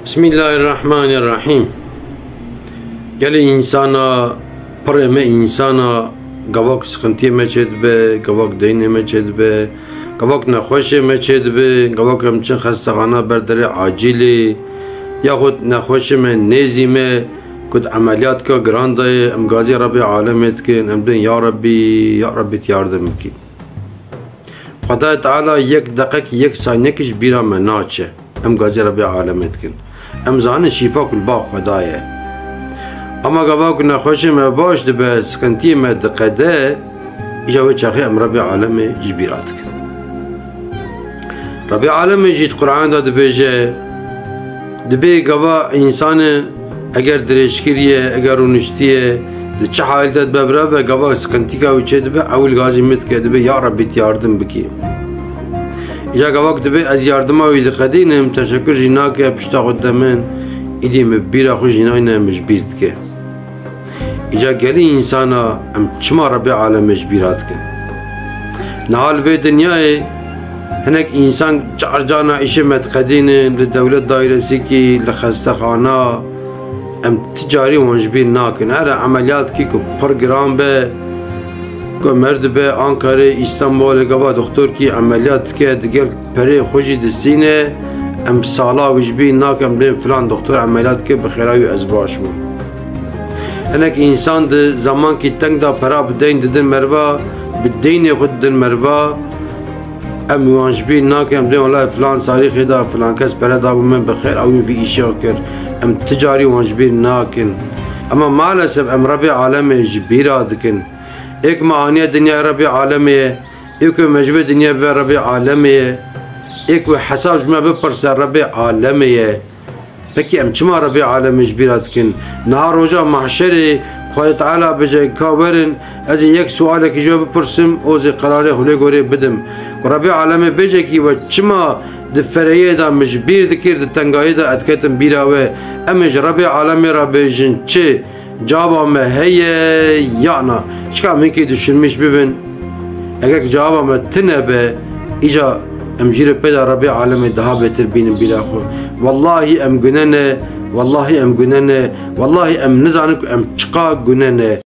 Bismillahirrahmanirrahim. Geli insana, pareme insana, gavak sıkıntı meçedbe, gavak deyne meçedbe, gavak nekhoşe meçedbe, gavak emçin xastahana berdere acili, yahut nekhoşe me nezime, kut ameliyat ka grandaye, em gazi Rabbi alemetkin, em den ya Rabbi yardım ki. Xudai Teala yek dakik, yek saniyekiş bira me naçe, em gazi Rabbi alemetkin. em zanin şifa kul ba Xudaya. Ama gava ku nekhoşe me baş dibe, sıkıntı me diqede, ija ve çaxi em Rabbi aleme jbirat kin. Rabbi aleme jid Kur'an'da dibêje, dibe gava insanı eğer direşkiriye, eğer unuştiye, di çi halde dibe bira ve gava sıkıntı ka uçe dibe, evil gazi mitke dibe, ya Rabbi yardım biki. İja gavak dibe az yardıma ve diqedinim teşekkür jinake pişta xuddemin idim bira xu jinayne mecbir dike. İja geli insana em çima Rabbi alem mecbirat kin. Nahal ve dünyayı hinek insan carcana işi medqedinim li devlet dairesi ki li xastexana em ticari wanjbir nakin. Her ameliyat ki ku program be مرد به آنکاره استانبول گوا دکتر کی عملیات که دیگر پری خوشی دستینه ام سالا وجبی ناکم بین فلان دکتر عملیات که بخیراوی ازباش بود. هنک انسان ده زمان کی تنگ دا پرا بدین ددن مروا بدین خود دن مروا ام وانجبی ناکم بین والله فلان تاریخ دا فلان کس پرا دا من بخیراوی فی ایشا کر ام تجاری وانجبی ناکن. اما maalesef ام رب عالم جبیرا دکن. एक महानिया दुनिया रब आलम है, एक मजब दुनिया व रब आलम है, एक हसाब में बरस रब आलम है. पकी हम चमा रब आलम जबीरात किन नहा रोजा महशर खुदा ताला बजे कावरन از एक سوال की जवाब परसम ओ जे قرار होले गोरे बदम रब आलम बजे की व चमा دفريه دا مجبير ذكر التنقاية دا أتكتم بيراوه أمج رب عالم رب جن چه cevaba me heye yana çıkan minki düşünmüş bibin eğer cevaba me tine be ica emjire peda Rabbi alemi daha beter benim bilahu vallahi em günene vallahi em nizanik em çıka günene